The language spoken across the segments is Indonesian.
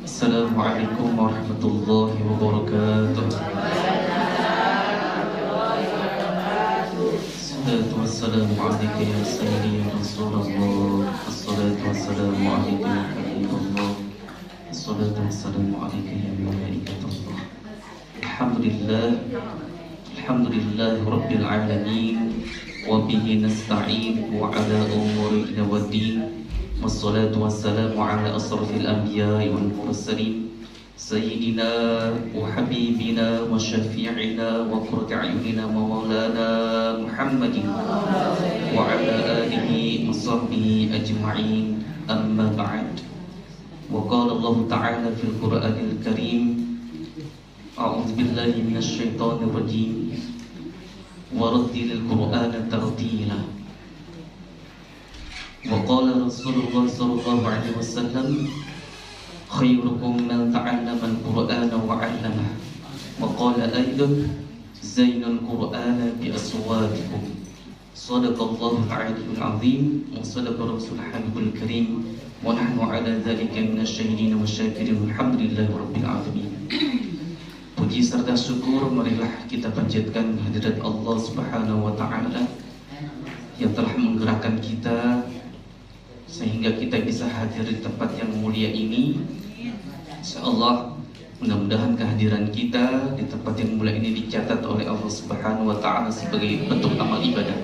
Assalamualaikum warahmatullahi wabarakatuh. Assalatu wassalamu alaika ya sayyidi ya Rasulullah. Assalatu wassalamu alaika ya Habibullah. Assalatu wassalamu alaika ya malaikatullah. Alhamdulillah. Alhamdulillah Rabbil alamin. Wa bihi nasta'in wa ala umurina waddin. Wassalatu wassalamu ala asrafil anbiya'i wal mursalin Sayyidina wa habibina wa syafi'ina wa qurrati a'yunina maulana Muhammadin wa ala alihi wa sahbihi ajma'in amma ba'd. Wa qala Allah ta'ala fil Qur'anil Karim A'udzu billahi minasy syaithanir rajim wa rattilil Qur'ana tartila. وقال رسول الله صلى الله عليه وسلم خيركم من تعلم القرآن وعلمه وقال أيضا زين القرآن بأصواتكم صدق الله العلي العظيم وصدق رسول الحبيب الكريم ونحن على ذلك من الشاهدين والشاكرين والحمد لله رب العالمين. Puji serta syukur marilah kita panjatkan hadirat Allah Subhanahu wa taala yang telah menggerakkan kita sehingga kita bisa hadir di tempat yang mulia ini. Insyaallah mudah-mudahan kehadiran kita di tempat yang mulia ini dicatat oleh Allah Subhanahu wa taala sebagai bentuk amal ibadah.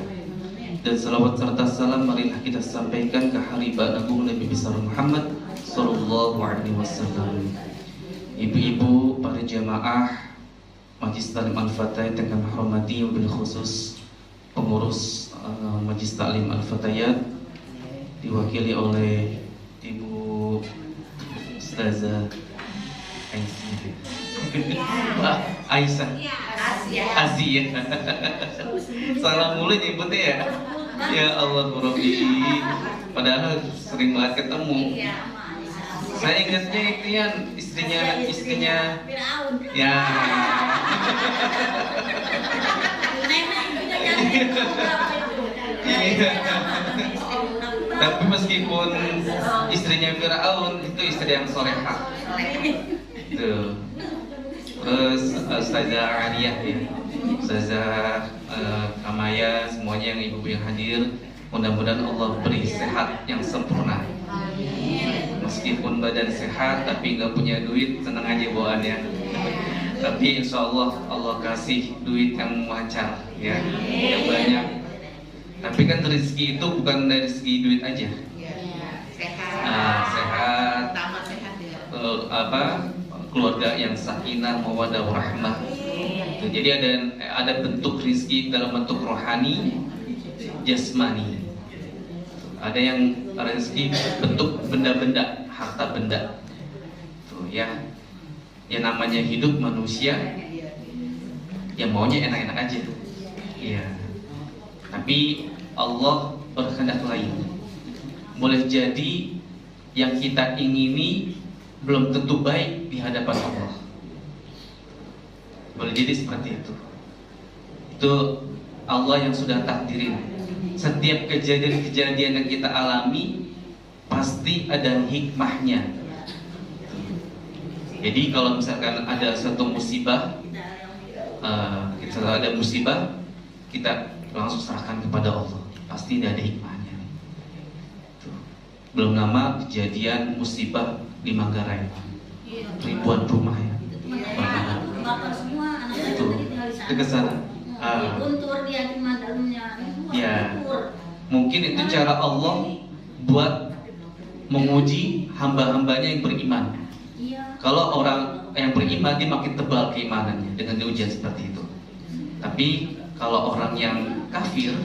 Dan salawat serta salam marilah kita sampaikan ke Habibana Nabi besar Muhammad sallallahu alaihi wasallam. Ibu-ibu, para jamaah Majlis Ta'lim Al-Fatayat yang kami hormati, wabil khusus pengurus Majlis Ta'lim Al-Fatayat diwakili oleh Ibu Ustazah Aisyah Asia. Salam mulut Ibu teh ya. Ya Allah Rabbi. Padahal sering banget ketemu. Saya ingatnya itu yang istrinya ya. Iya. Tapi meskipun istrinya Firaun itu istri yang solehah. Tuh. Terus Ustazah Aliyah ya, Ustazah Kamaya, semuanya yang ibu yang hadir, mudah-mudahan Allah beri sehat yang sempurna. Meskipun badan sehat tapi nggak punya duit, tenang aja bawaannya. Tapi insya Allah Allah kasih duit yang lancar ya, yang banyak. Tapi kan rezeki itu bukan dari segi duit aja. Sehat. Keluarga yang sakinah, mawaddah, warahmah. Jadi ada bentuk rezeki dalam bentuk rohani, jasmani. Ada yang rezeki bentuk benda-benda, harta benda. Tuh ya. Yang namanya hidup manusia, yang maunya enak-enak aja. Iya. Tapi Allah berkehendak lain. Boleh jadi yang kita ingini belum tentu baik di hadapan Allah. Boleh jadi seperti itu. Itu Allah yang sudah takdirin. Setiap kejadian-kejadian yang kita alami pasti ada hikmahnya. Jadi kalau misalkan ada satu musibah, kita langsung serahkan kepada Allah. Pasti ada hikmahnya. Belum lama kejadian musibah di Manggarai, ribuan rumah ya. Bakar semua, anak-anak tinggal di sana. Dekat sana. Guntur dia cuma dalamnya. Ya. Mungkin itu cara Allah buat menguji hamba-hambanya yang beriman. Kalau orang yang beriman dia makin tebal keimanannya dengan ujian seperti itu. Tapi kalau orang yang kafir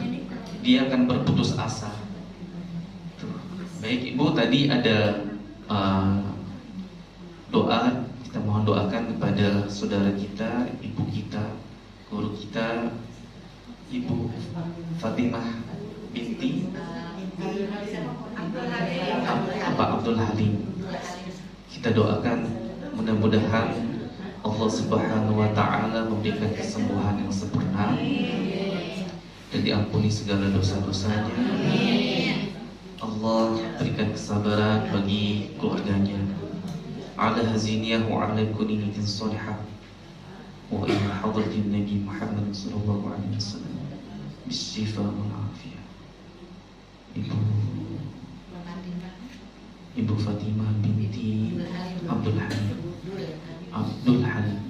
dia akan berputus asa. Baik Ibu, tadi ada doa, kita mohon doakan kepada saudara kita, ibu kita, guru kita, Ibu Fatimah binti Pak Abdul Halim. Kita doakan mudah-mudahan Allah Subhanahu wa taala memberikan kesembuhan yang sempurna dan diampuni segala dosa-dosanya. Allah berikan kesabaran bagi keluarganya. على هزينيه وعلى كل نية صالحة وإلى حضرة النبي محمد صلى الله عليه وسلم بالشفاء والعافية. Ibu Fatimah binti Abdul Halim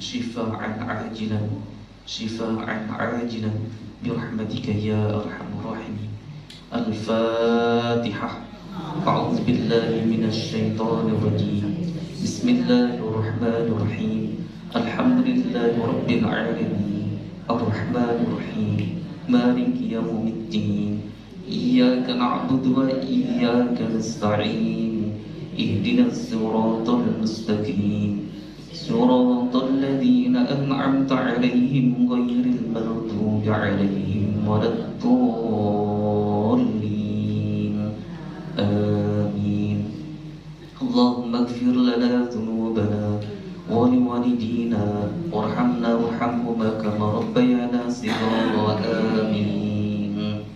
shifaan ajilan birahmatika ya arhamar rahimin. Al-Fatihah. A'udzu billahi minasy syaithanir rajim. Bismillahirrahmanirrahim. Alhamdulillahi rabbil alamin. Ar-Rahmanir Rahim. Maliki yaumiddin. Iyyaka na'budu wa iyyaka nasta'in. اهدنا الصراط المستقيم صراط الذين أنعمت عليهم غير المغضوب عليهم ولا الضالين آمين. اللهم اغفر لنا ذنوبنا ولوالدينا وارحمنا وارحمهما كما ربيانا صغارا آمين.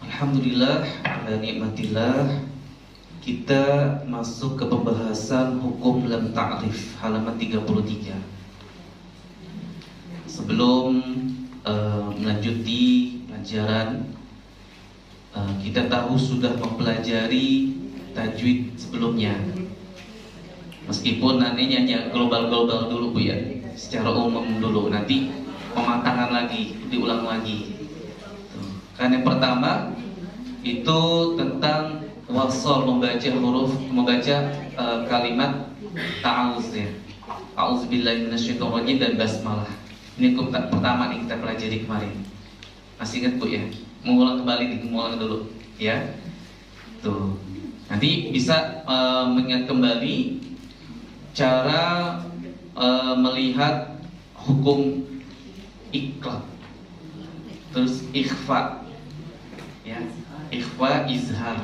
Alhamdulillah, ala nikmatillah. Kita masuk ke pembahasan hukum lam ta'rif halaman 33. Sebelum melanjuti pelajaran, kita tahu sudah mempelajari tajwid sebelumnya. Meskipun nantinya global-global dulu Bu ya, secara umum dulu, nanti pematangan lagi, diulang lagi. Kan yang pertama itu tentang wasol, membaca kalimat ta'awuz ya. A'udzubillahi minasyaitonirrajim dan basmalah. Ini hukum pertama nih kita pelajari kemarin. Masih ingat Bu ya? Mengulang dulu ya. Tuh. Nanti bisa mengingat kembali cara melihat hukum iqlab. Terus ikhfa. Ya. Ikhfa, izhar,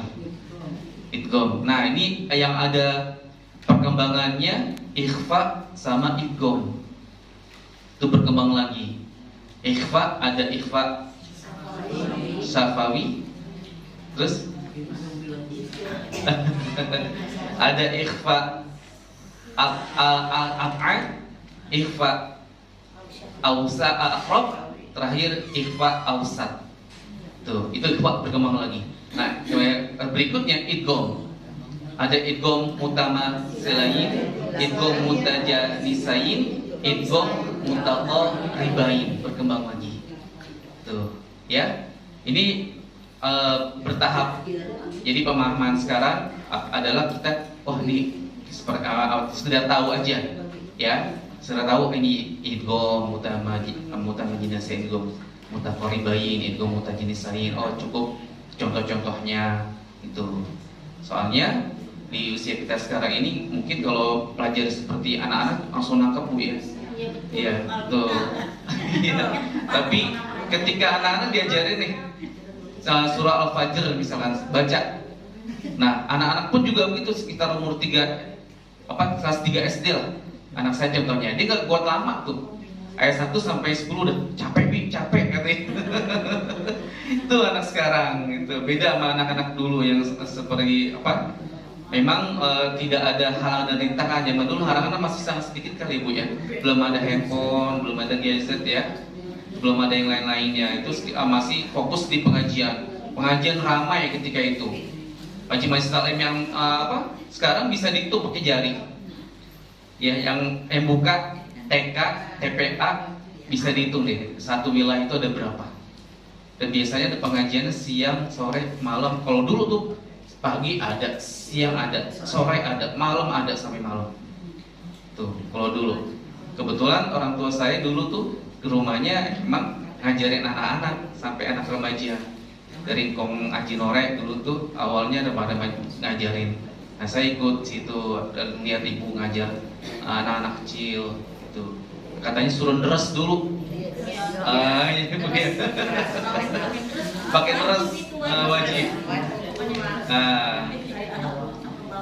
idgham. Nah, ini yang ada perkembangannya ikhfa sama idgham. Itu berkembang lagi. Ikhfa ada ikhfa syafawi. Terus ada ikhfa af'al, ikhfa awsa aqrab, terakhir ikhfa awsat. Tuh, itu ikhfa berkembang lagi. Nah, berikutnya idgham. Ada idgham mutamasilain, idgham mutajanisain, idgham mutaqaribain, berkembang lagi. Tuh, ya. Ini bertahap. Jadi pemahaman sekarang adalah kita, ini sudah tahu aja, ya. Sudah tahu ini idgham mutamajinasain, idgham mutaqaribain, idgham mutajanisain. Oh, cukup contoh-contohnya itu. Soalnya di usia kita sekarang ini mungkin kalau pelajari seperti anak-anak langsung nangkep Bu ya. Iya, tuh. Iya. Tapi ketika anak-anak diajarin nih surah Al-Fajr misalkan baca. Nah, anak-anak pun juga begitu, sekitar umur kelas 3 SD lah. Anak saya contohnya, dia gak kuat lama tuh. Ayat 1 sampai 10 udah capek katanya. Itu anak sekarang gitu. Beda sama anak-anak dulu yang seperti apa? Memang tidak ada halangan dan rintangan. Zaman dulu halangan masih sangat sedikit kali Bu ya. Belum ada handphone, belum ada gadget ya. Belum ada yang lain-lainnya. Itu masih fokus di pengajian. Pengajian ramai ketika itu. Majelis Taklim yang sekarang bisa dihitung pakai jari. Ya, yang buka TK, TPA bisa dihitung deh. Satu wilayah itu ada berapa. Dan biasanya ada pengajian siang, sore, malam. Kalau dulu tuh pagi ada, siang ada, sore ada, malam ada sampai malam. Tuh, kalau dulu. Kebetulan orang tua saya dulu tuh di rumahnya emang ngajarin anak-anak sampai anak remaja. Dari Kong Aji Norek dulu tuh awalnya ada pada ngajarin. Nah, saya ikut situ dan lihat ibu ngajar anak-anak kecil itu. Katanya suruh deres dulu. Pakai deres wajib.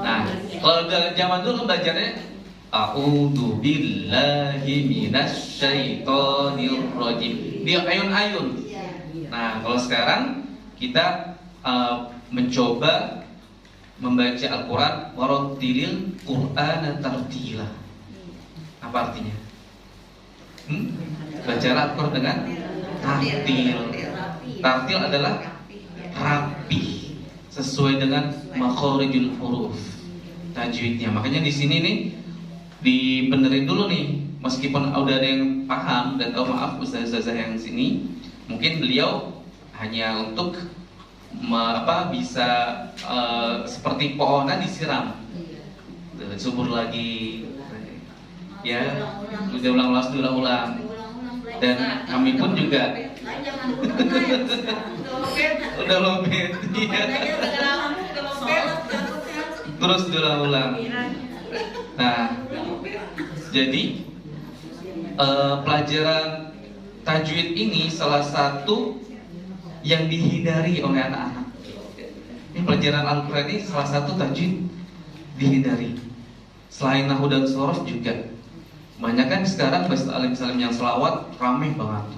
Nah, kalau zaman dulu belajarnya a'udzu billahi minasyaitonir rajim. Dia ayun-ayun. Nah, kalau sekarang kita mencoba membaca Al-Quran, warattilil Qur'ana tartila. Apa artinya? Baca Al-Quran dengan tartil. Tartil adalah rapi, sesuai dengan makharijul huruf, tajwidnya. Makanya di sini nih dibenerin dulu nih, meskipun udah ada yang paham dan tahu. Maaf ustazah yang sini, mungkin beliau hanya untuk bisa seperti pohonan disiram, subur lagi, ya udah ulang-ulang. Dan kami pun juga udah lobet, iya. Terus diulang-ulang. Nah, jadi pelajaran tajwid ini salah satu yang dihindari oleh anak-anak. Ini pelajaran Al-Quran ini salah satu tajwid dihindari. Selain nahwu dan shorof juga banyak kan sekarang alim-alim yang selawat ramai banget.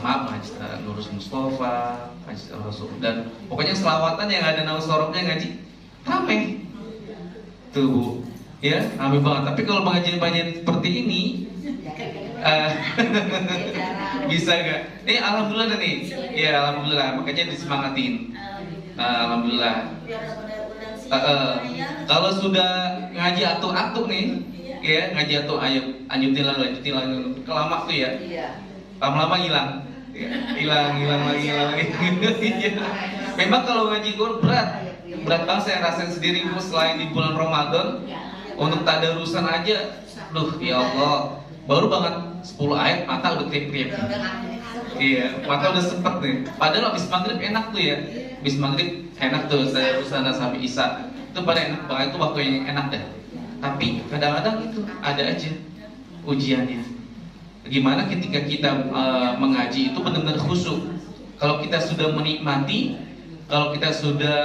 Maaf, Haji Nurus Mustafa, Haji Rasul, dan pokoknya selawatan yang ada nahwu shorofnya ngaji ramai. Tuh Bu, ya ramai banget. Tapi kalau pengajian-pengajian seperti ini bisa gak? Ini alhamdulillah nih. Ya alhamdulillah, makanya disemangatin. Alhamdulillah. Kalau sudah ngaji atu-atu nih, ya ngaji atu lanjutin lagi, kelama tuh ya. Lama-lama hilang lagi. Memang kalau ngaji Quran berat banget, saya rasain sendiri Bu. Selain di bulan Ramadan, untuk tadarusan aja, ya Allah, baru banget 10 ayat mata udah kriep-kriep. Iya, mata udah sempet nih. Padahal habis maghrib enak tuh ya. Habis maghrib enak tuh tadarusan sampai isya. Itu pada enak banget, itu waktu yang enak dah. Tapi kadang-kadang itu ada aja ujiannya. Gimana ketika kita mengaji itu benar-benar khusyuk. Kalau kita sudah menikmati, kalau kita sudah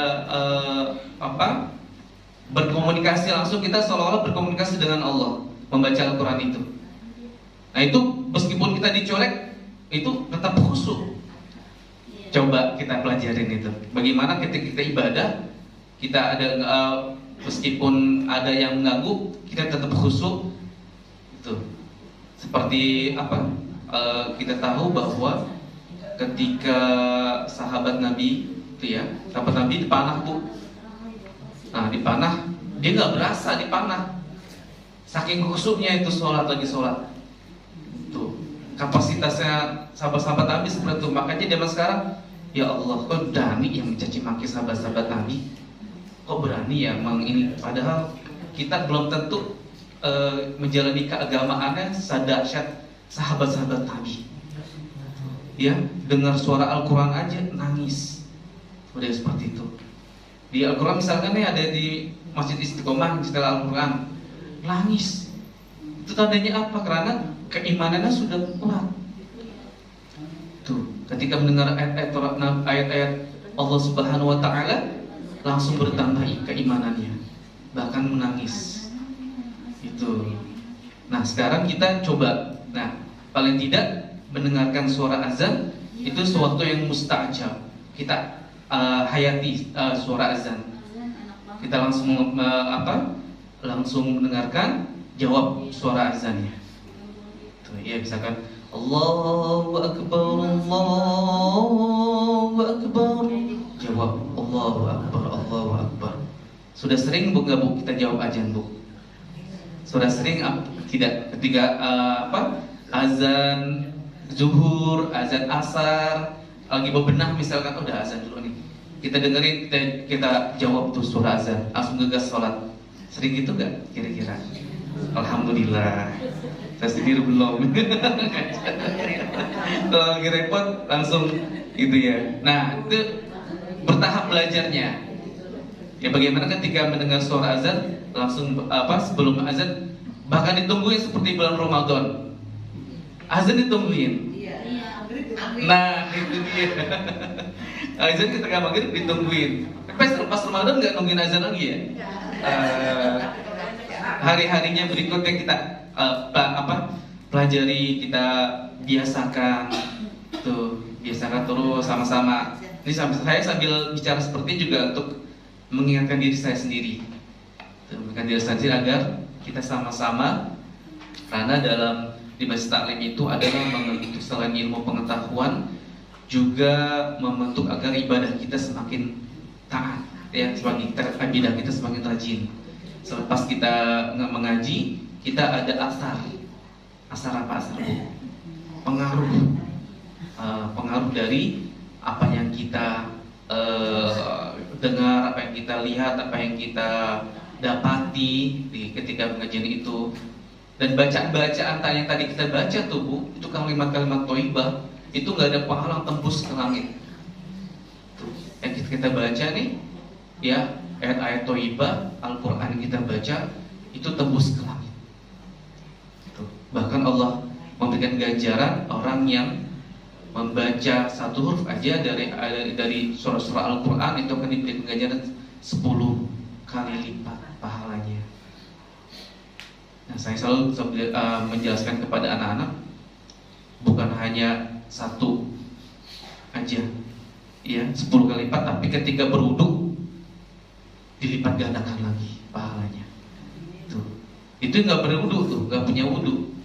berkomunikasi langsung, kita seolah-olah berkomunikasi dengan Allah, membaca Al-Quran itu. Nah itu meskipun kita dicolek, itu tetap khusyuk. Coba kita pelajarin itu. Bagaimana ketika kita ibadah, kita ada meskipun ada yang mengganggu, kita tetap khusyuk. Itu seperti apa? Kita tahu bahwa ketika sahabat Nabi itu ya, sahabat Nabi dipanah Bu. Nah dipanah, dia nggak berasa dipanah. Saking khusyuknya itu lagi sholat. Tuh kapasitasnya sahabat-sahabat Nabi seperti itu. Makanya zaman sekarang, ya Allah, kok berani yang mencaci maki sahabat-sahabat Nabi? Kok berani ya ini? Padahal kita belum tentu menjalani keagamaannya sadahsyat sahabat-sahabat Nabi. Ya, dengar suara Al-Quran aja nangis. Udah seperti itu. Di Al-Quran misalkan nih ada di Masjid Istiqomah setelah Al-Quran, nangis. Itu tandanya apa? Karena keimanannya sudah kuat. Tuh, ketika mendengar ayat-ayat Allah Subhanahu wa taala, langsung bertambah keimanannya, bahkan menangis. Itu. Nah, sekarang kita coba. Nah, paling tidak mendengarkan suara azan itu sesuatu yang mustajab. Kita hayati suara azan. Kita langsung langsung mendengarkan, jawab suara azannya. Tuh, ya misalkan Allahu Akbar, Allahu Akbar. Jawab Allahu Akbar, Allahu Akbar. Sudah sering Bu nggak Bu kita jawab azan Bu? Sudah sering tidak? Ketika azan zuhur, azan asar, lagi bebenah misalkan, udah azan dulu nih, kita dengerin, kita jawab tuh surah azan, langsung gegas sholat. Sering gitu gak kira-kira? Alhamdulillah. Saya sendiri belum. Kalau lagi repot langsung gitu ya. Nah itu bertahap belajarnya. Ya bagaimana ketika mendengar suara azan, langsung sebelum azan, bahkan ditungguin seperti bulan Ramadan. Azan ditungguin. Nah itu dia. Azan ketika maghrib ditungguin. Pas Ramadan nggak nungguin azan lagi ya. Hari-harinya berikutnya kita pelajari, kita biasakan tuh, biasakan terus sama-sama. Ini saya sambil bicara seperti juga untuk mengingatkan diri saya sendiri. Mengingatkan diri saya sendiri agar kita sama-sama, karena dalam di Majelis Taklim itu adalah membentuk selain ilmu pengetahuan juga membentuk agar ibadah kita semakin taat, ya, semakin ibadah kita semakin rajin. Selepas kita mengaji, kita ada asar apa asar bu? Pengaruh dari apa yang kita dengar, apa yang kita lihat, apa yang kita dapati ketika pengajian itu. Dan bacaan-bacaan yang tadi kita baca tuh bu, itu kalimat-kalimat thayyibah, itu nggak ada pahala tembus ke langit. Tuh, yang kita baca nih, ya, ayat-ayat thayyibah Al-Quran kita baca itu tembus ke langit. Tuh. Bahkan Allah memberikan ganjaran orang yang membaca satu huruf aja dari surah-surah Al-Quran itu akan diberikan ganjaran 10 kali lipat pahalanya. Nah, saya selalu menjelaskan kepada anak-anak, bukan hanya satu aja, ya, 10 kali lipat, tapi ketika berwudu dilipat gandakan lagi pahalanya. Tuh. Itu nggak berwudu tuh, nggak punya wudu.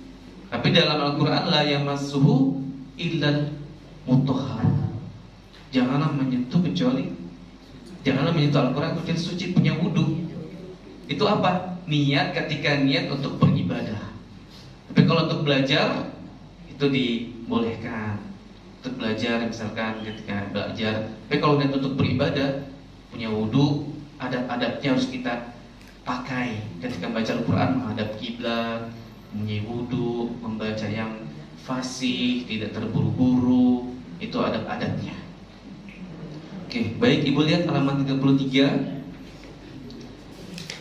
Tapi dalam Al-Quran la yamassuhu illal mutahhar. Janganlah menyentuh Al-Quran kecuali suci, punya wudu. Itu apa? Niat, ketika niat untuk beribadah. Tapi kalau untuk belajar itu dibolehkan. Untuk belajar misalkan ketika belajar. Tapi kalau niat untuk beribadah, punya wudu, adab-adabnya harus kita pakai. Ketika baca Al-Quran, menghadap kiblat, mempunyai wudu, membaca yang fasih, tidak terburu-buru, itu adab-adabnya. Oke, baik, Ibu lihat halaman 33.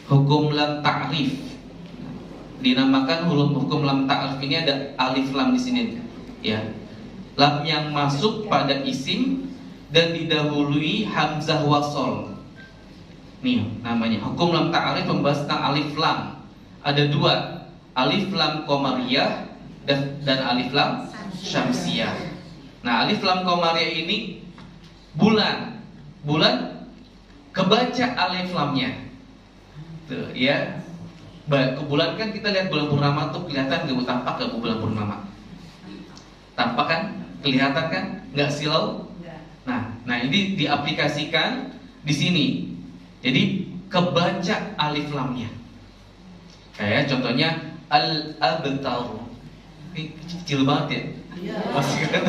Hukum lam ta'rif. Dinamakan hukum lam ta'rif, ini ada alif lam di sini, ya. Lam yang masuk pada isim dan didahului hamzah wasol. Nih namanya hukum lam ta'rif, membahas tentang alif lam. Ada dua, alif lam qamariyah dan alif lam syamsiyah. Nah, alif lam qamariyah ini bulan kebaca alif lamnya. Tuh, ya. Ke bulan kan kita lihat bulan purnama tuh kelihatan gak, tampak gak bulan purnama? Tampak kan? Kelihatan kan? Nggak silau? Nah ini diaplikasikan di sini. Jadi kebaca alif lamnya. Kayak contohnya al-abtar. Ini kecil banget ya? Masih kan?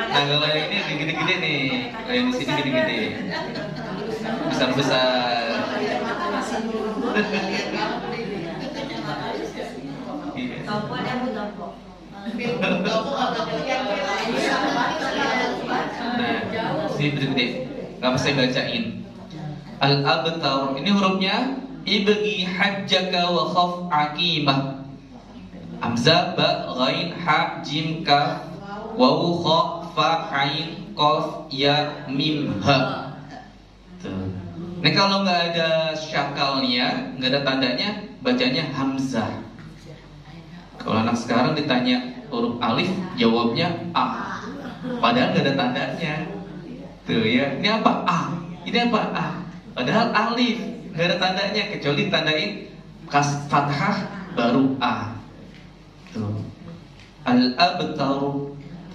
Nah kalau yang ini gede-gede nih, kalau yang di sini gede-gede, besar-besar. Nah, ini gede-gede. Gak bisa bacain. Al-abtar, ini hurufnya ibgi hajjaka wa khaf aqibah. Hamzah, ba, ghain, ha, jim, kaf, waw, kha, fa, ain, qaf, ya, mim, ha. Tuh. Ini kalau nggak ada syakalnya, nggak ada tandanya, bacanya hamzah. Kalau anak sekarang ditanya huruf alif, jawabnya a. Padahal nggak ada tandanya. Tuh ya, ini apa? A. Ini apa? A. Padahal alif nggak ada tandanya, kecuali tandain kas fathah baru a. Tuh. Al-abtar.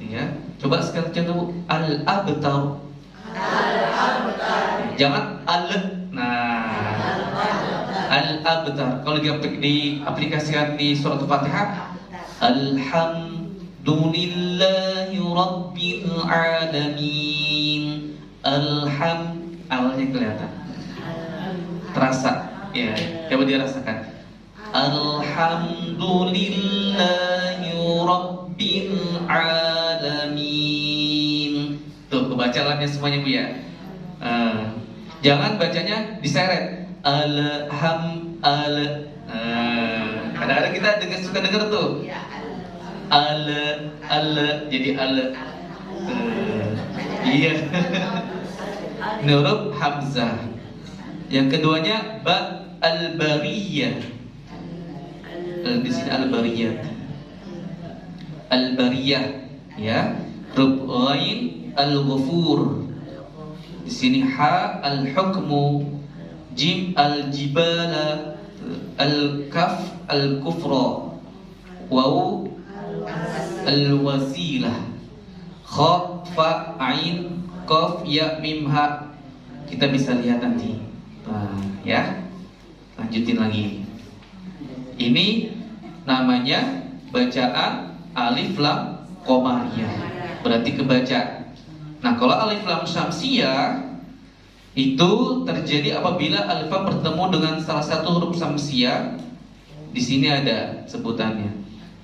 Ya. Coba sekali contoh al-abtar. Jangan al. Nah, al-abtar. Kalau diaplikasikan di surat Al-Fatihah, alhamdulillahi rabbil alamin. Awalnya kelihatan, terasa, ya. Coba dirasakan. Alhamdulillahi rabbil alamin. Tuh, kebacaannya semuanya Bu ya. Jangan bacanya diseret. Kadang-kadang kita suka dengar tuh. Jadi iya. Ini huruf hamzah. Yang keduanya ba al-bariyah. Di sini al-bariyah. Al-bariyah, ya. huruf ghain al-ghafur. Di sini ha al-hukmu, jim al-jibala, al-kaf al-kufra, waw al-wasilah, kha fa ain qaf ya mim ha. Kita bisa lihat nanti. Nah, ya. Lanjutin lagi. Ini namanya bacaan alif lam qamariyah. Berarti kebaca. Nah, kalau alif lam syamsiyah itu terjadi apabila alif lam bertemu dengan salah satu huruf syamsiyah. Di sini ada sebutannya.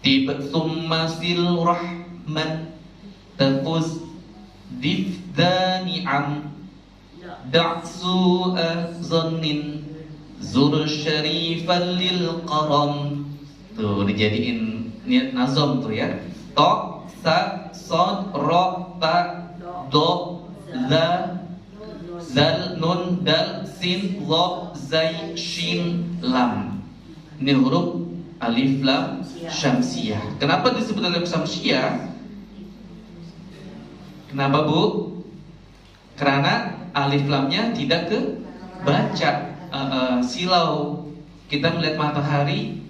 Tibtsummasil rahman tafuz difdani'am da'su zannin zur syarifan lil qaram. Tuh dijadiin niat nazam tuh ya. To sa sod ro ta do za zal nun dal sin lo zai shin lam. Ini huruf alif lam syamsiyah. Kenapa disebut alif syamsiyah? Kenapa Bu? Karena alif lamnya tidak kebaca. Silau, kita melihat matahari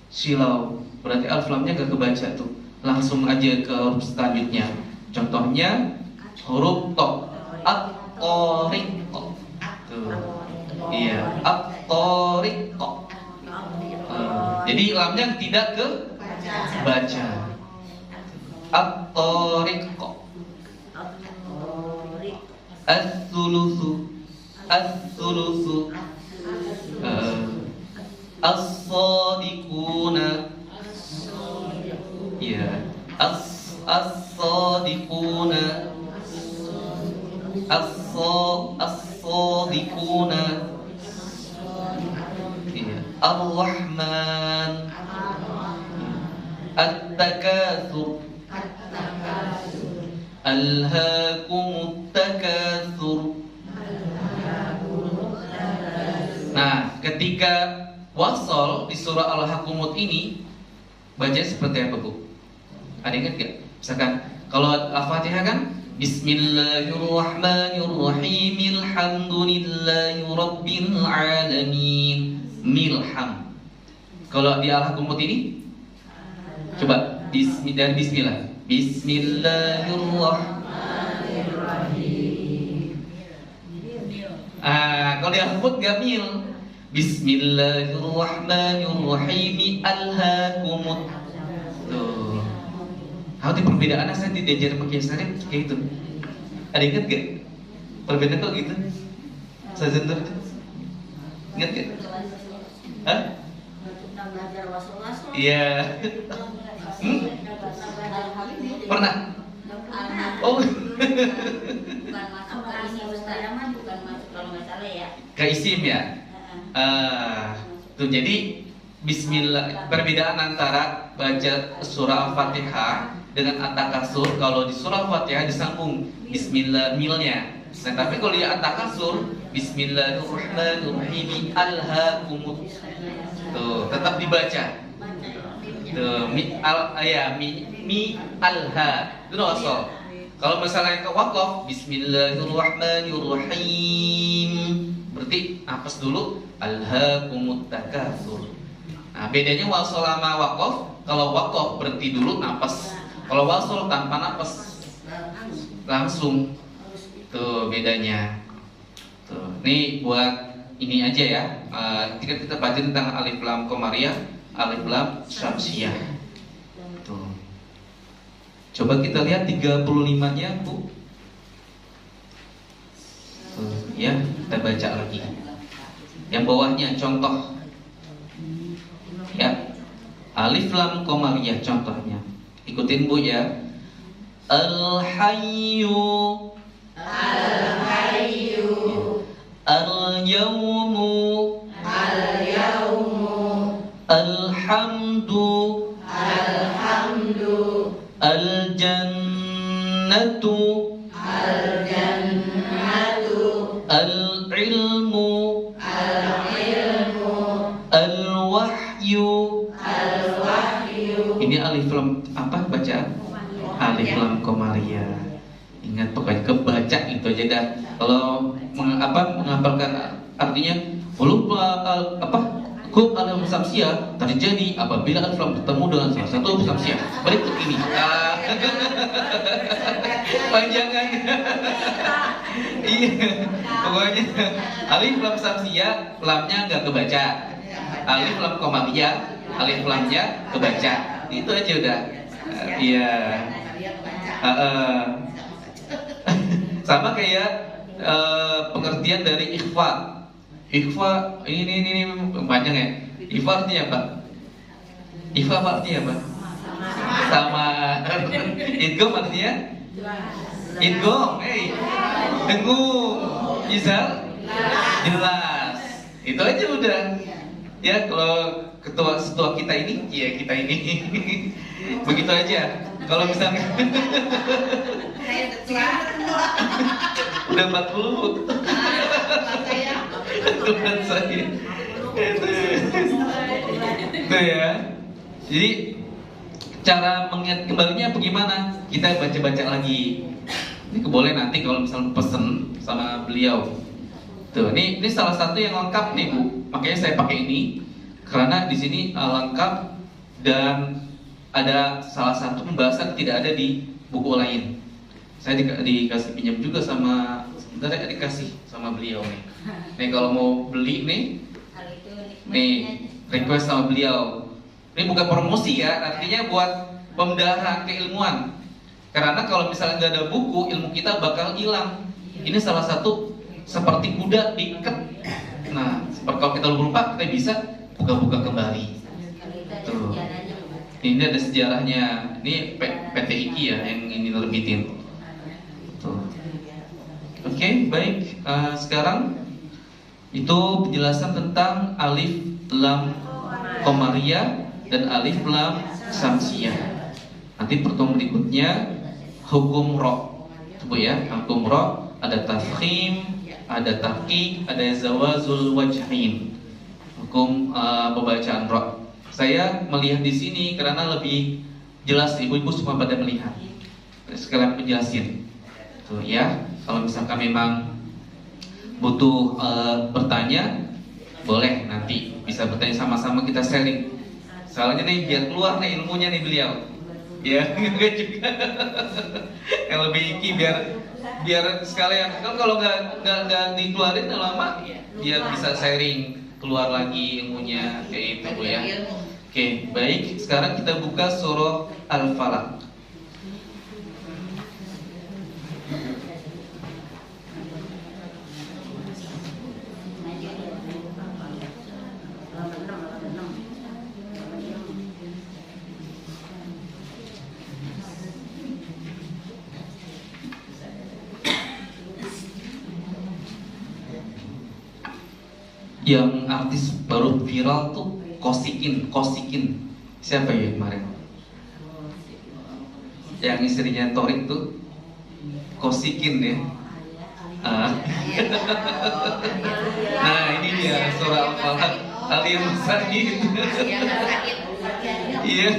silau, berarti alif lamnya gak kebaca tuh. Langsung aja ke huruf selanjutnya. Contohnya huruf to, at-tariq. Iya, at-tariq. Jadi lamnya tidak kebaca. At-tariq. As-sulusu, as-sulusu, as-sadiquna, ya, as-sadiquna, as-sadiquna, ya, ar-rahman, at-takatsur, alhaakumut takatsur. Nah, ketika wasol di surah Al-Hakumut ini baca seperti apa Bu? Ada ingat gak? Misalkan kalau Al-Fatihah kan Bismillahirrahmanirrahim, alhamdulillahi rabbil alamin, milham. Kalau di Al-Hakumut ini coba dari bismillah. Bismillahirrahmanirrahim. Kalau di Al-Hakumut gak mil. Bismillahirrahmanirrahim, alhaakumut. Tuh. Tahu perbedaannya saya diajar pakai syarif kayak gitu. Ada ingat gak? Perbedaan kok gitu? Saya sentuh. Ingat gak? Hah? Iya. Pernah? Oh. Bukan masuk ke isi Ustazah, bukan masuk kalau nggak salah ya. Ke isim ya? Tuh jadi Bismillah, perbedaan antara baca surah Al-Fatihah dengan At-Takasur. Kalau di surah Al-Fatihah disambung Bismillah milnya. Nah, tapi kalau di At-Takasur Bismillahirrahmanirrahim, alhaakumut. Tuh, tetap dibaca. Tuh, mi alha. Itu asal. Kalau misalnya ke wakaf Bismillahirrahmanirrahim, berarti nafas dulu, alhaakumut takatsur. Nah, bedanya wasol sama wakaf. Kalau wakaf berhenti dulu nafas. Kalau wasol tanpa nafas langsung. Tuh bedanya. Tuh, ini buat ini aja ya. Kita baca tentang alif lam qamariyah, alif lam syamsiyah. Tuh. Coba kita lihat 35-nya, Bu. Tuh, ya, kita baca lagi. Yang bawahnya contoh. Ya. Alif lam qamariyah contohnya. Ikutin Bu ya. Al-hayyu, Al-hayyu, al-yawmu, al-yawmu, alhamdu, alhamdu, al-jannatu, al-jannatu, al-ilmu, al-ilmu, al-wahyu. al-wahyu. Ini alif lam apa bacaan? Alif lam komariya. Ingat pokoknya kebaca itu aja dah. Kalau menghafalkan artinya belum Kum alif samsia terjadi apabila alif lam bertemu dengan salah satu huruf samsia berikut ini. Panjangan. Iya. Pokoknya alif lam samsia, lamnya nggak kebaca. Alif lam komariya, alif lamnya kebaca. Itu aja udah. Iya. Sama kayak pengertian dari ikhfa. Ikhfa ini panjang ya. Ikhfa artinya apa? Ikhfa apa artinya apa? Sama. Idgham artinya? Idgham, dengung. Izal jelas. Itu aja udah. Ya kalau ketua kita ini, ya kita ini. Begitu aja. Kalau misalnya udah 40 Tuhan saya itu ya. Jadi cara mengingat kembalinya bagaimana? Kita baca-baca lagi. Ini boleh nanti kalau misalnya pesen sama beliau. Tuh, ini salah satu yang lengkap nih Bu. Makanya saya pakai ini karena di sini lengkap dan ada salah satu pembahasan tidak ada di buku lain. Saya dikasih pinjam juga sama sebentar ya, dikasih sama beliau nih. Nih kalau mau beli nih request sama beliau. Ini bukan promosi ya, artinya buat pemeliharaan keilmuan. Karena kalau misalnya nggak ada buku, ilmu kita bakal hilang. Ini salah satu seperti kuda diikat. Nah, seperti kalau kita lupa, kita bisa buka-buka kembali. Tuh. Ini ada sejarahnya. Ini PT IKI ya yang ini terbitin. Tuh. Oke, baik. Sekarang itu penjelasan tentang alif lam komariya dan alif lam samsiyah. Nanti pertemuan berikutnya hukum ro. Coba ya, hukum ro ada tafkhim, ada tahqiq, ada zawazul wajhain. Hukum pembacaan ro. Saya melihat di sini karena lebih jelas, ibu-ibu semua pada melihat. Sekalian penjelasin. Tuh ya, kalau misalkan memang butuh bertanya, boleh nanti bisa bertanya sama-sama kita sharing. Soalnya nih biar keluar nih ilmunya nih beliau. Ya, juga. Yang lebih iki biar sekalian. Kan kalau nggak dikeluarin lama, biar bisa sharing keluar lagi ilmunya kayak itu Bu ya. Oke, baik. Sekarang kita buka surah Al-Falaq. Yang artis baru viral tuh Kosikin. Siapa ya kemarin? Yang istrinya Torik tuh Kosikin ya. Nah ini dia surah Al-Falaq Aliyah Masahid. Iya.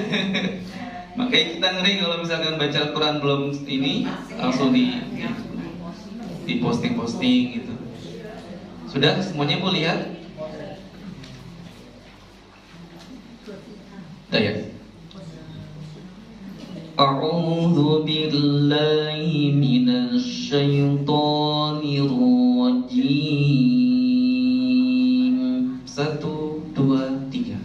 Makanya kita ngeri kalau misalkan baca Al-Quran belum ini langsung di posting gitu. Sudah semuanya mau lihat? Udah ya? A'udzu billahi minasy syaithanir rajim. 1, 2, 3.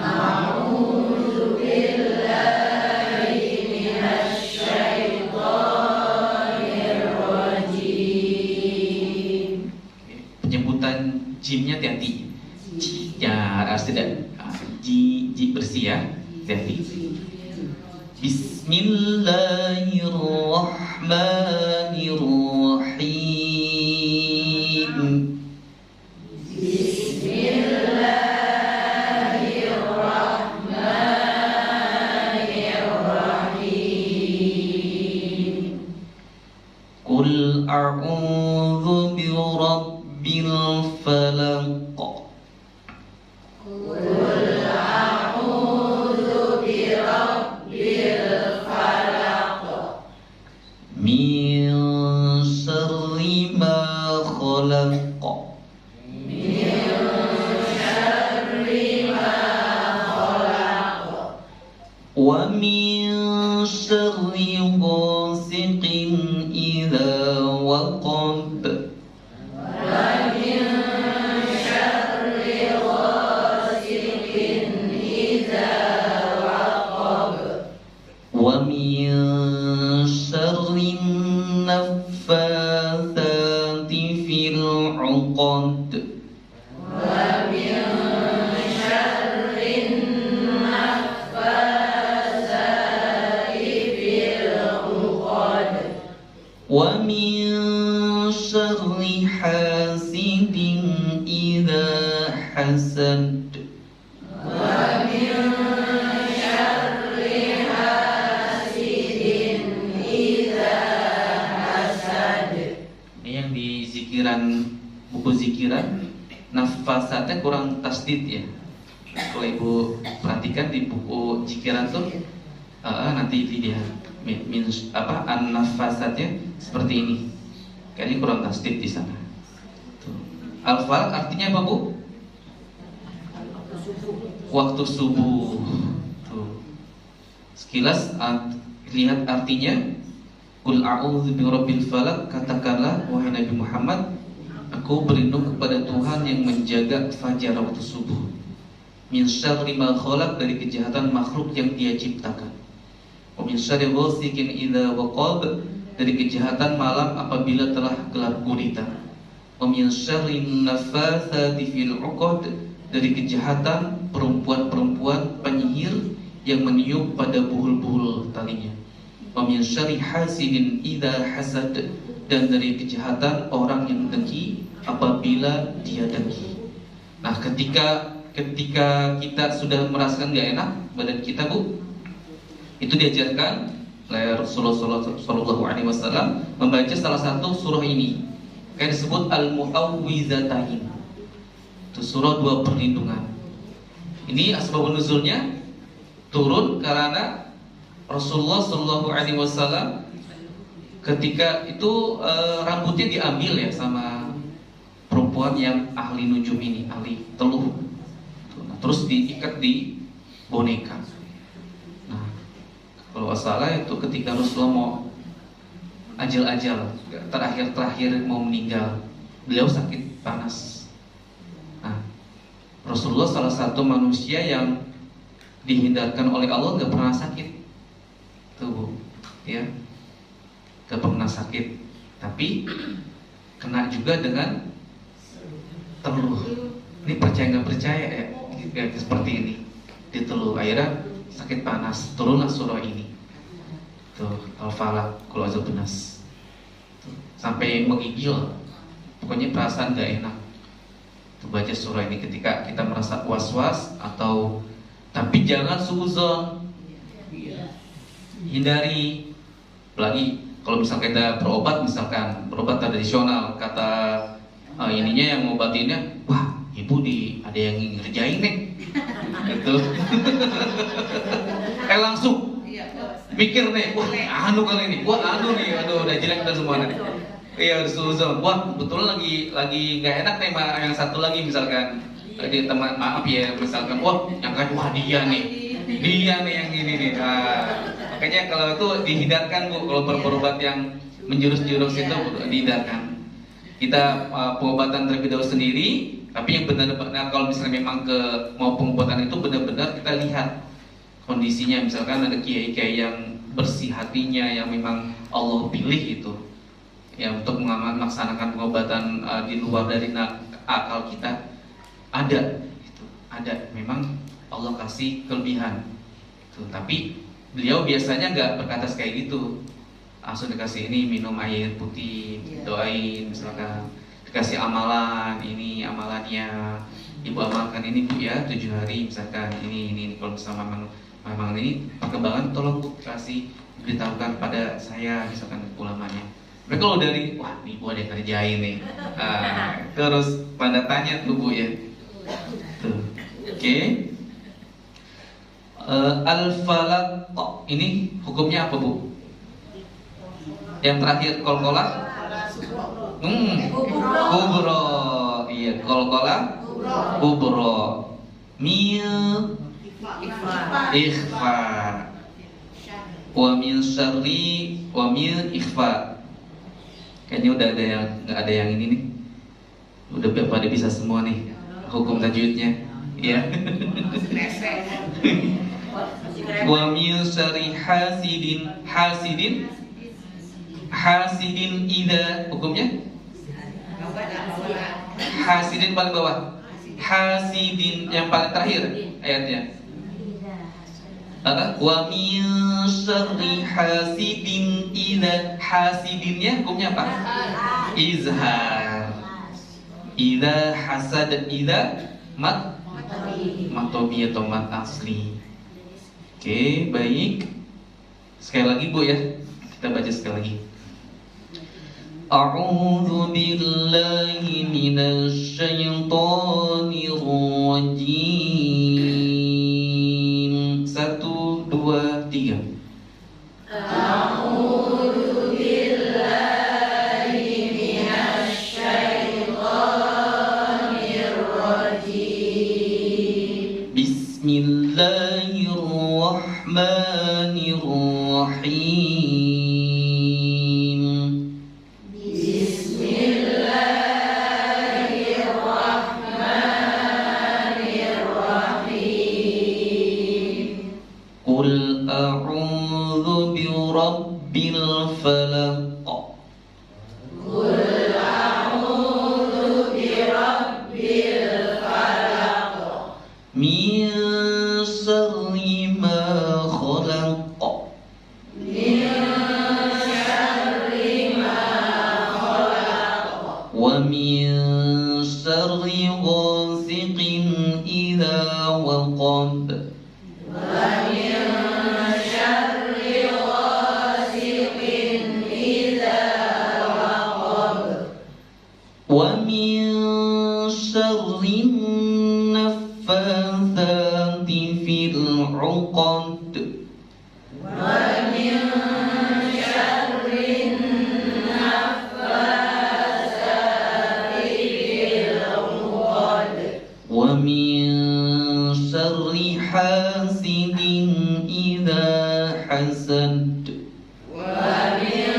A'udzu billahi minasy syaithanir rajim. Penyebutan jimnya hati-hati. Ya, harus tidak ji bersih ya. Hati-hati. Bismillahirrahmanirrahim. Bismillahirrahmanirrahim. Qul a'udzu birabbil falaq. Qul a'udzu birabbil falaq. khalaq. Wa min syarri ghasiqin idza waqab. Wa min syarri naffatsati fil 'uqad. Wa min syarri hasidin idza hasad. Ini yang di zikiran, buku zikiran nafasatnya kurang tasdid ya. Kalau ibu perhatikan di buku zikiran tuh nanti dia an-nafasatnya seperti ini. Kayaknya kurang tasdid di sana. Al-falaq artinya apa, Bu? Waktu subuh. Tuh. Sekilas lihat artinya. Qul a'udzu birabbil falaq, katakanlah wahai Nabi Muhammad, aku berlindung kepada Tuhan yang menjaga fajar waktu subuh. Min syarri ma khalaq, dari kejahatan makhluk yang Dia ciptakan. Wa min syarri ghasiqin idza waqab, dari kejahatan malam apabila telah gelap gulita. Wa min syarri naffatsati fil 'uqad, dari kejahatan perempuan-perempuan penyihir yang meniup pada buhul-buhul talinya. Wa min syarri hasidin idza hasad, dan dari kejahatan orang yang dengki apabila dia dengki. Nah, ketika kita sudah merasakan gak enak badan kita, Bu, itu diajarkan oleh Rasulullah SAW membaca salah satu surah ini, kayak disebut Al-Mu'awwizatain. Itu surah 2 perlindungan. Ini asbabun nuzulnya turun karena Rasulullah SAW ketika itu rambutnya diambil ya sama perempuan yang ahli nujum ini, ahli teluh. Nah, terus diikat di boneka. Nah, kalau salah itu ketika Rasulullah mau ajal-ajal terakhir mau meninggal, beliau sakit panas. Nah, Rasulullah salah satu manusia yang dihindarkan oleh Allah gak pernah sakit. Tuh, Bu, ya, gak pernah sakit, tapi kena juga dengan teluh. Ini percaya nggak percaya ya, kayak seperti ini di teluh, akhirnya sakit panas, turunlah surah ini. Tuh, Al-Falaq, Qul a'udzu nas. Sampai menggigil, pokoknya perasaan gak enak. Tuh, baca surah ini ketika kita merasa was-was atau, tapi jangan suuzon. Hindari, apalagi kalau misalkan kita berobat tradisional, kata ininya yang ngobatinnya, wah ibu ada yang ngerjain nih, gitu. Langsung pikir nih, wah anu kali ini, aduh udah jelek dan semua nih. Iya, udah wah betul lagi nggak enak nih yang satu lagi misalkan, teman maaf ya misalkan, wah yang kan dia nih yang ini nih. Makanya kalau itu dihindarkan, Bu, kalau berobat yang menjurus-jurus itu dihindarkan. Kita pengobatan terlebih dahulu sendiri, tapi yang benar-benar kalau misalnya memang mau pengobatan itu benar-benar kita lihat kondisinya. Misalkan ada kiai-kiai yang bersih hatinya, yang memang Allah pilih itu ya untuk melaksanakan pengobatan di luar dari akal kita, ada memang Allah kasih kelebihan tuh, tapi beliau biasanya nggak berkata kayak gitu, langsung dikasih ini minum air putih, doain misalkan, dikasih amalan, ini amalannya, ibu amalkan ini Bu ya 7 hari misalkan, ini kalau misalnya memang ini perkembangan tolong Bu kasih beritahukan pada saya misalkan ulamanya. Tapi kalau dari wah ibu ada yang kerjain nih, terus pada tanya tuh Bu ya, tuh, oke. Al-Falaq ini hukumnya apa, Bu? Yang terakhir Qalqalah Kubro. Iya, qalqalah kubro. Mil ikhfa. Wa min syarri wa min ikhfa. Kayaknya udah ada yang nggak ada yang ini nih. Udah pada bisa semua nih hukum tajwidnya. Iya. Wa min syarri hasidin idza, hukumnya hasidin paling bawah, hasidin yang paling terakhir ayatnya. Wa min syarri hasidin idza, hasidinnya hukumnya apa? Izhar. Idza hasad, idza matobi atau mat asli. Oke, baik. Sekali lagi Bu ya, kita baca sekali lagi. A'udzu billahi minasy syaithanir rajim. 1, 2, 3. A'udzu billahi minasy syaithanir rajim. Bismillahirrahmanirrahim. Qul a'udzu birabbil falaq. Qul a'udzu birabbil falaq. Min syarri ma khalaq. Min syarri ma khalaq. Wa min syarri ghasiqin idza waqab. Wa min syarri ghasiqin idza waqab. Wa min syarri naffatsati fil 'uqad. Wa min syarri naffatsati fil 'uqad. Wa min syarri hasidin idza hasad. Wa min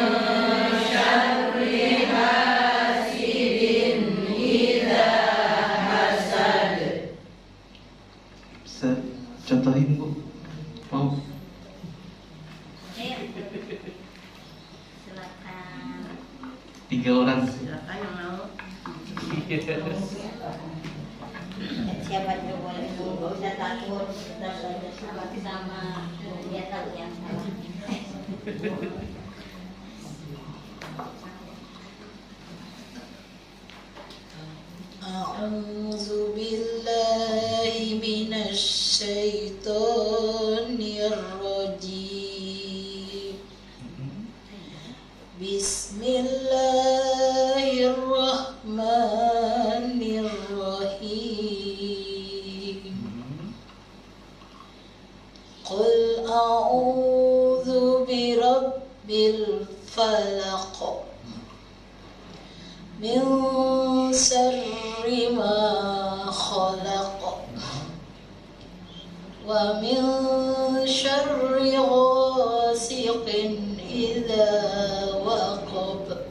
syarri hasidin idza hasad. Bisa contohin Bu? Mau? Silakan. 3 orang. Silakan yang mau. Siapa juga boleh nggak usah takut, kita belajar sama-sama. Dia tahu yang salah. A'udzu billahi minasy syaithanir rajim. Bismillahirrahmanirrahim. Qul a'udzu birabbil falaq. Min syarri ma khalaq. Wa min syarri ghasiqin idza waqab.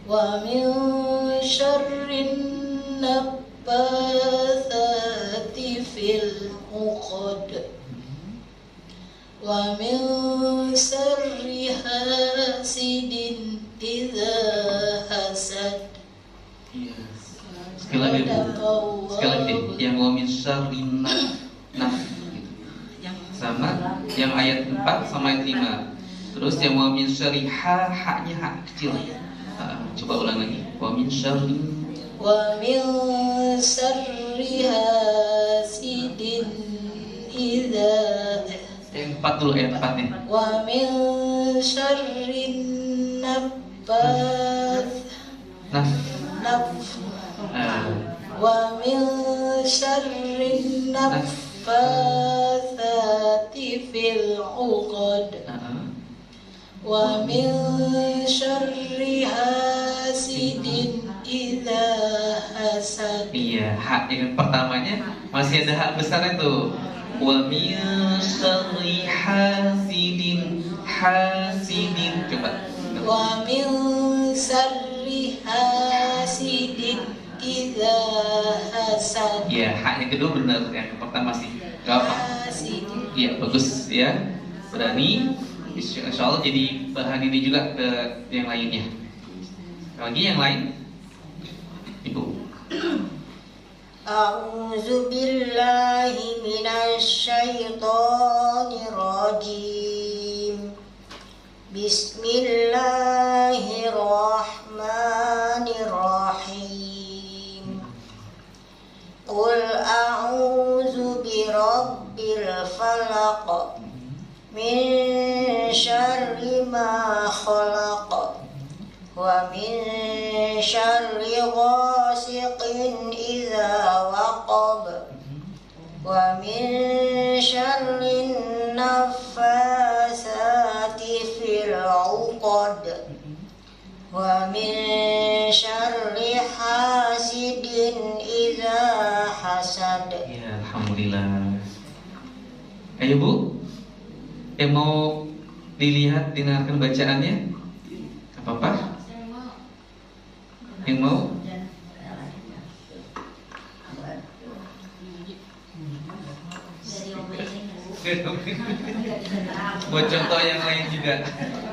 Wa min syarri naffatsati fil 'uqad. Wa min syarri hasidin idza hasad. Iya. Sekali lagi Bu. Sekali lagi yang wa min syarri naf gitu. Sama yang ayat 4 sama ayat 5. Terus yang wa min syarri ha-nya ha kecil. Coba ulang lagi. Wa min syarri hasidin idza. Yang 4 dulu, ayat 4 nih. Wa min syarrin Naf. wa min syarrin naffatsati fil 'uqad. Wa min syarri hasidin idza hasad. Iya, hak yang pertamanya masih ada hak besar itu. Wa min syarri hasidin. Coba. Wa min syarri hasidin idza hasad. Iya, hak yang kedua benar, yang pertama masih gak apa. Hasidin. Iya, bagus ya. Berani. Insya Allah jadi bahan ini juga ke yang lainnya. Lagi yang lain, Ibu. A'udzu billahi minasy syaithanir rajim. Bismillahirrahmanirrahim. Qul a'udzu birabbil falaq min syarri ma khalaq wa min syarri ghasiqin idza waqab wa min syarri naffasati fil 'uqad wa min syarri hasidin idza hasad. Ya, alhamdulillah. Ayo Bu, yang mau dilihat, dengarkan bacaannya, apa-apa? Yang mau? Buat contoh yang lain juga.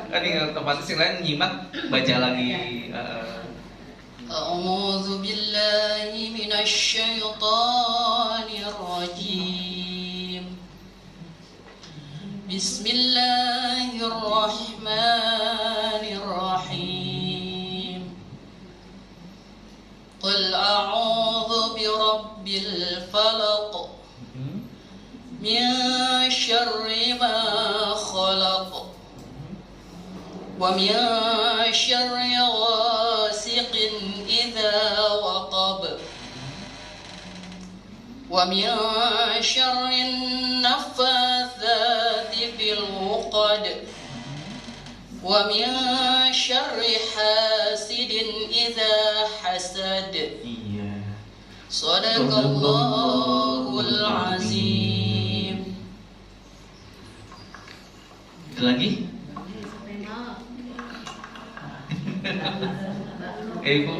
Kan yang tempat yang lain nyimak, baca lagi. A'udzu billahi minasy syaithanir rajim. Bismillahirrahmanirrahim. Qul a'udzu birabbil falaq min syarri ma khalaq wa min syarri ghasiqin idza waqab wa min syarri naffatsati fil 'uqad wa min syarri hasidin idza hasad. Iya. Shadaqallahul azim. Itu lagi? Ibu.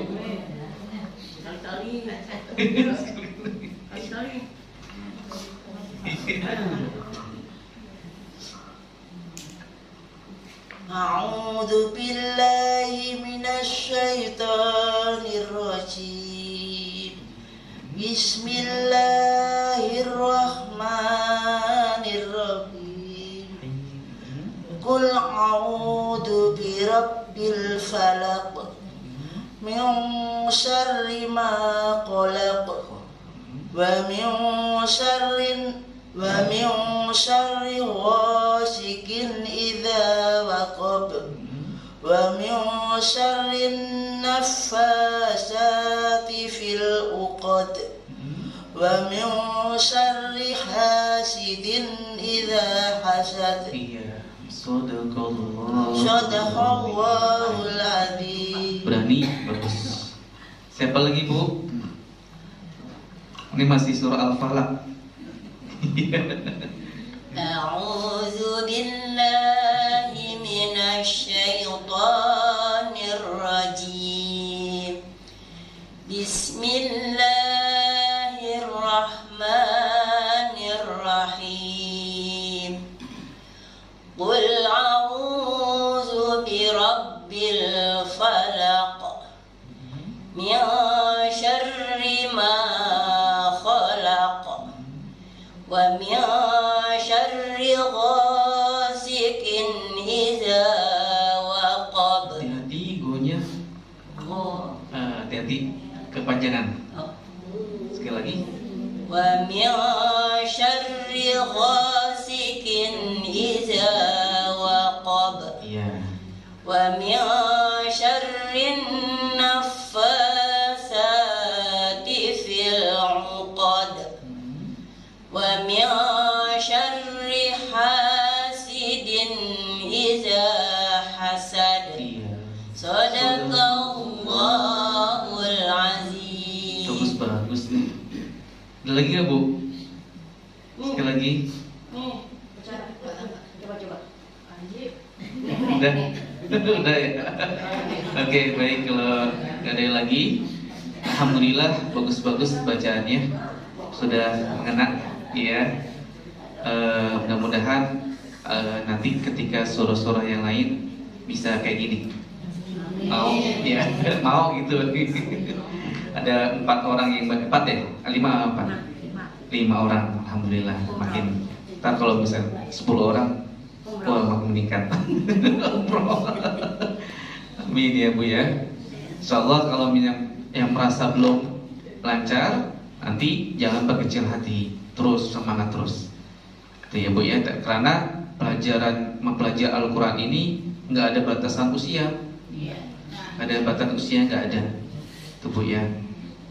A'udzu billahi minasy syaithanir rajim. Bismillahirrahmanirrahim. Qul a'udzu birabbil falaq min syarri ma khalaq wa min syarri ghasiqin idza waqab wa min syarri naffasati fil 'uqad wa min syarri hasidin idza hasad. Iya. Shadaqallahul azim. Berani, bagus. Siapa lagi Bu? Ini masih surah Al-Falaq. A'udzu billahi minasy syaithanir rajim. Bismillahirrahmanirrahim. Qul a'udzu birabbil falaq min syarri ma khalaq wa min syarri ghasiqin idza waqab. Hati-hati gonya. Hati-hati kepanjangan. Sekali lagi. Wa min syarri ghasiqin idza waqab. Iya. Wa min syarri naffasati fil 'uqad wa min syarri hasidin idza bagus. Ada lagi nggak Bu? Sekali lagi. Coba. Udah, udah ya. Oke, baik, kalau nggak ada yang lagi, alhamdulillah bagus-bagus bacaannya, sudah mengena, ya. Mudah-mudahan nanti ketika surah-surah yang lain bisa kayak gini. Mau, ya, mau gitu. Ada 4 orang yang 4 ya, 5 orang, alhamdulillah. Makin, ntar kalau misalnya 10 orang, wah makin meningkat. Amin ya Bu ya. Insyaallah kalau yang merasa belum lancar, nanti jangan berkecil hati, terus semangat terus. Itu ya Bu ya, karena mempelajari Al-Quran ini nggak ada batasan usia. Ada batasan usia, nggak ada. Itu Bu ya.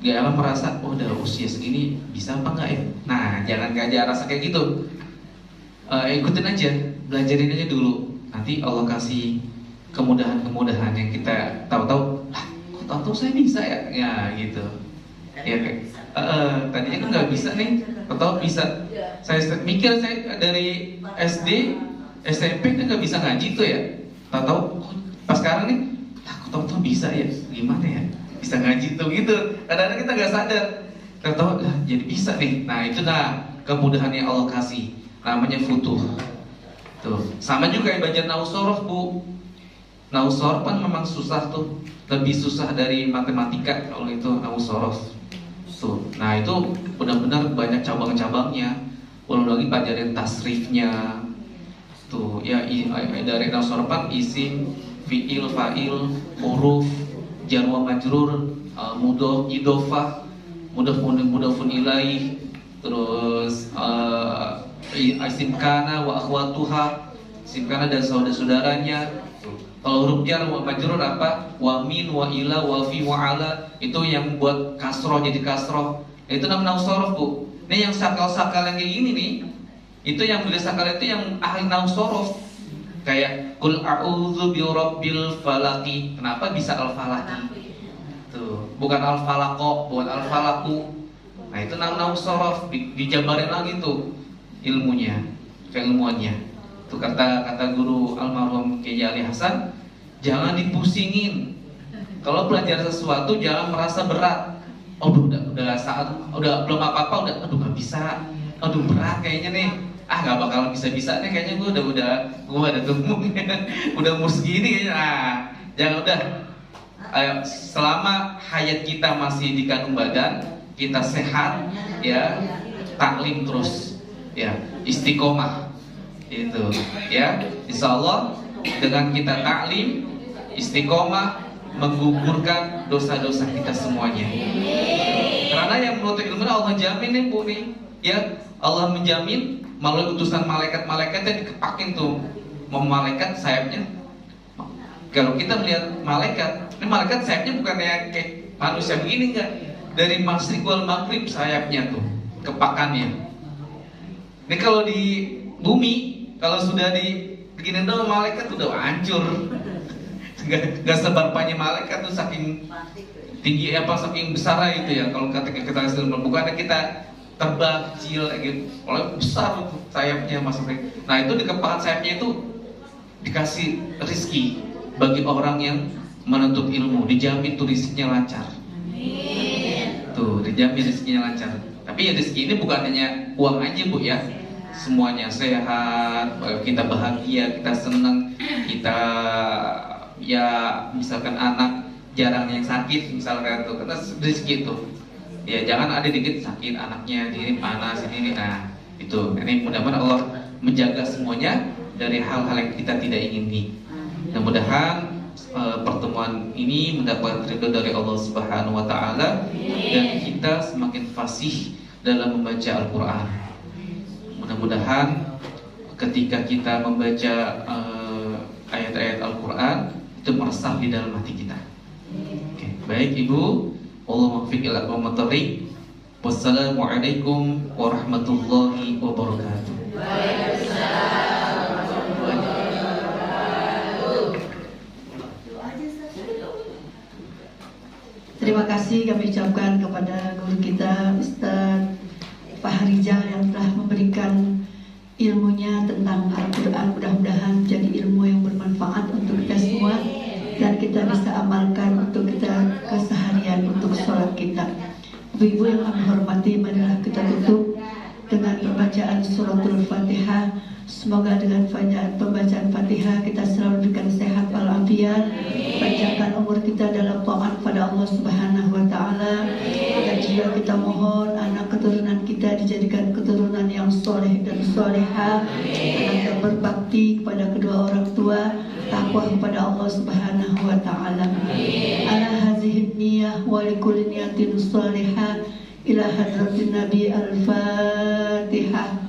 Jangan merasa, oh udah usia segini bisa apa nggak ya? Nah, jangan rasa kayak gitu. Ikutin aja, belajarin aja dulu. Nanti Allah kasih kemudahan-kemudahan yang kita tahu-tahu, kok tahu saya bisa ya? Ya gitu. Ya tadinya kan nggak bisa nih, tahu bisa. Saya mikir saya dari SD, SMP kan nggak bisa ngaji tuh ya. Tahu-tahu pas sekarang nih, kok tahu bisa ya? Gimana ya? Bisa ngaji tuh gitu. Kadang-kadang kita nggak sadar. Tahu-tahu jadi bisa nih. Nah itu kemudahan yang Allah kasih. Namanya futuh. Tuh, sama juga yang baca Nausorof Bu. Nausorof kan memang susah tuh, lebih susah dari matematika kalau itu Nausorof. Tuh, nah itu benar-benar banyak cabang-cabangnya. Belum lagi pelajaran tasrifnya. Tuh, ya dari Nausorof kan isim, fiil, fa'il, huruf, jar wa majrur, mudhof, idhofah, mudhofun ilaih, terus isim kana wa akhwatuha, isim kana dan saudara-saudaranya. Kalau huruf jar wa majrur apa? Wa min, wa ila, wa fi, wa ala. Itu yang buat kasroh jadi kasroh. Itu namanya nausorof Bu. Ini yang sakal-sakal yang kayak gini nih, itu yang beli sakal itu yang ahli nausorof. Kayak kul a'udzu birabbil falaqi. Kenapa bisa al-falaqi? Tuh, bukan al-falaqo, bukan al-falaqu. Nah itu namanya nausorof, dijabarin lagi tuh ilmunya, keilmuannya. Tuh kata guru almarhum Kiai Ali Hasan, jangan dipusingin. Kalau belajar sesuatu jangan merasa berat. Udah belum apa-apa udah nggak bisa. Aduh berat kayaknya nih. Nggak bakalan bisa-bisa nih kayaknya gue udah gemuknya. Udah umur segini kayaknya. Jangan udah. Ayo, selama hayat kita masih di kandung badan, kita sehat ya, taklim terus. Ya, istiqomah itu ya, insya Allah dengan kita taklim istiqomah menggugurkan dosa-dosa kita semuanya. Karena yang menurut ilmu Allah jamin nih Bu nih ya, Allah menjamin melalui utusan malaikat-malaikat yang dikepakin tuh malaikat sayapnya. Kalau kita melihat malaikat, ini malaikat sayapnya bukan kayak manusia begini enggak, dari masyriq wal maghrib sayapnya tuh kepakannya. Ini kalau di bumi, kalau sudah begini dong malaikat udah hancur. Gak sebarpanya malaikat tuh saking tinggi saking besar itu ya. Kalau kita bukan kita terbang kecil gitu, kalau besar sayapnya maksudnya. Nah itu di kepakan sayapnya itu dikasih rezeki bagi orang yang menuntut ilmu, dijamin tuh rezekinya lancar. Tuh dijamin rezekinya lancar. Tapi ya rezeki ini bukan hanya uang aja Bu ya, semuanya sehat, kita bahagia, kita senang, kita ya misalkan anak jarang yang sakit misalkan tuh, karena rezeki itu ya jangan ada dikit sakit anaknya, ini panas ini. Nah itu ini mudah-mudahan Allah menjaga semuanya dari hal-hal yang kita tidak ingini. Mudah-mudahan pertemuan ini mendapat ridho dari Allah Subhanahu wa taala dan kita semakin fasih dalam membaca Al-Qur'an. Mudah-mudahan ketika kita membaca ayat-ayat Al-Qur'an itu meresap di dalam hati kita. Oke, baik Ibu, Allahumma muwaffiq ila aqwamit thoriq. Wassalamualaikum warahmatullahi wabarakatuh. Terima Terima kasih kami ucapkan kepada guru kita Ustaz Pak Harijal yang telah memberikan ilmunya tentang Al-Quran. Mudah-mudahan menjadi ilmu yang bermanfaat untuk kita semua dan kita bisa amalkan untuk kita keseharian, untuk sholat kita. Ibu-ibu yang kami hormati, marilah kita tutup dengan pembacaan suratul Fatihah. Semoga dengan pembacaan Fatihah kita selalu diberikan sehat walafiat, panjangkan umur kita dalam taat pada Allah Subhanahu wa taala, dan juga kita mohon anak keturunan kita dijadikan keturunan yang soleh dan solehah, anak yang berbakti kepada kedua orang tua, takwa kepada Allah Subhanahu wa taala. Ala hazihi niyah wa likulli niyatin sholihah ila hadratin Nabi al-Fatihah.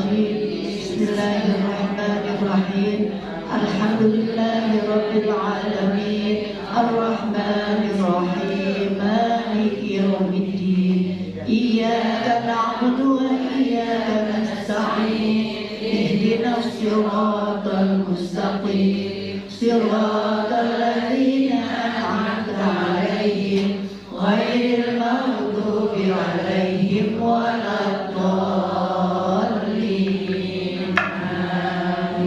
Bismillahirrahmanirrahim. Alhamdulillahirabbil alamin. Arrahmanirrahim. Maliki yaumiddin. Iyyaka na'budu wa iyyaka nasta'in. Ihdinas siratal mustaqim. Siratal ladzina an'amta 'alaihim ghairil maghdubi 'alaihim waladdallin.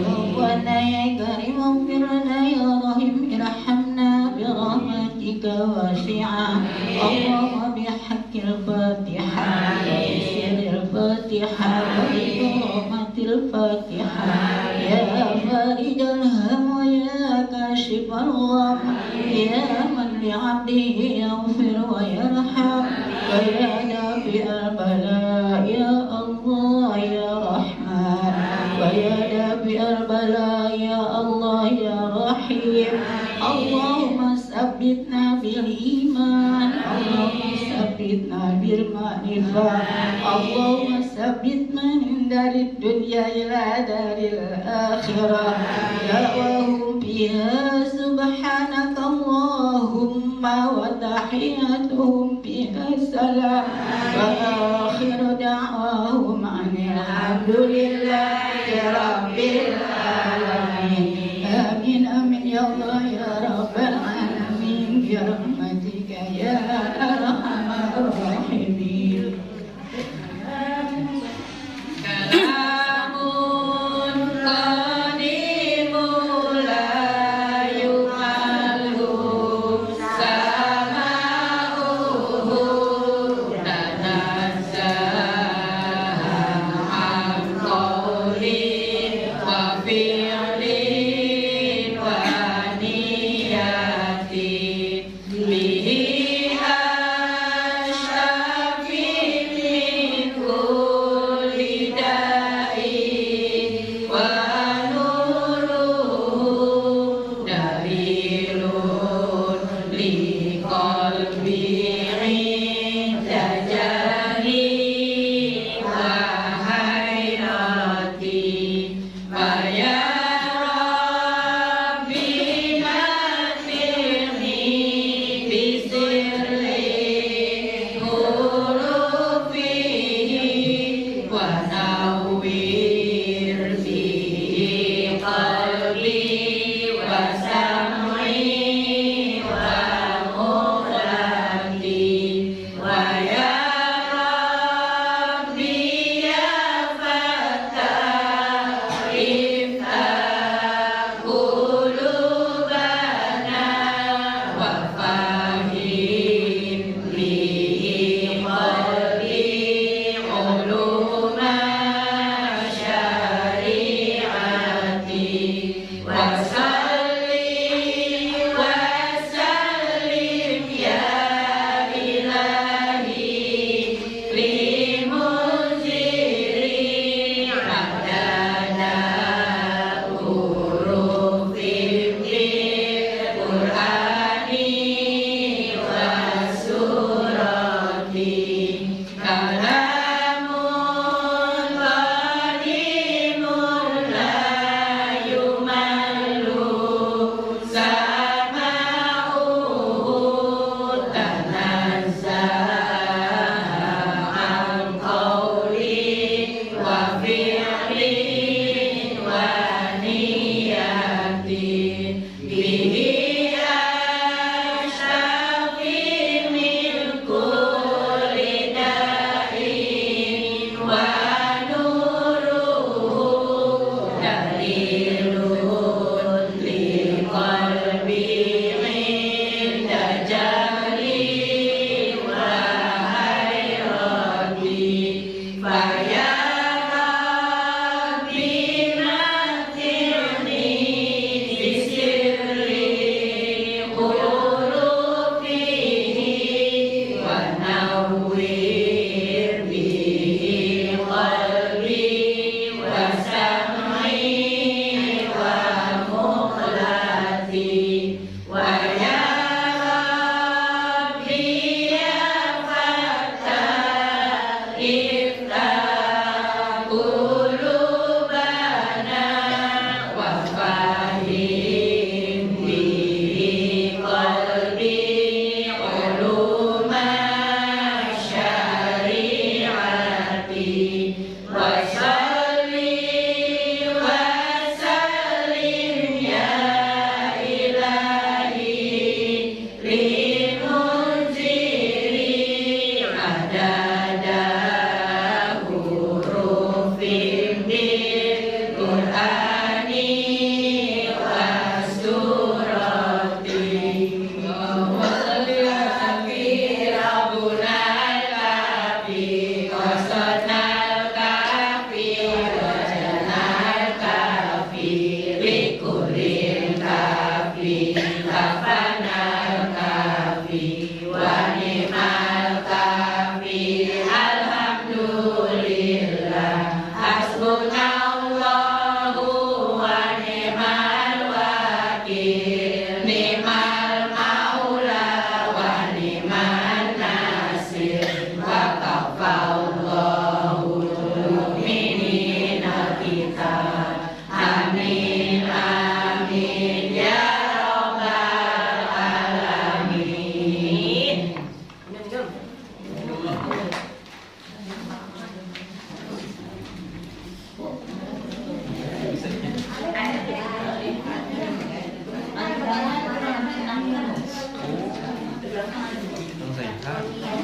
Rabbana ya karim ighfir lana ya rahim irhamna bi rahmatika wasi'ah. Allahumma bihaqqil Fatihah wa bisirril Fatihah wa bi rahmatil Fatihah ya farijal ham wa ya kashifal gham ya man li 'abdihi yaghfir wa yarham wa ya nafi'al bala ya Allah ya Rahman wa ya nafi'al bala ya Allah ya Rahim. Allahumma sabbitna bil iman, Allahumma sabbitna bil ma'rifah, Allahumma sabbitna min darid dunya ila daril akhirah. Da'wahum fiha subhanaka Allahumma wa tahiyyatuhum fiha salam wa akhiru da'wahum alhamdulillahi rabbil alamin. Amin amin ya Allah ya rabbal alamin bi rahmatika ya arhamar rahimin. Kalamun qadimul la yuqalu sama'uhu tanazzaha 'an Alhamdulillah.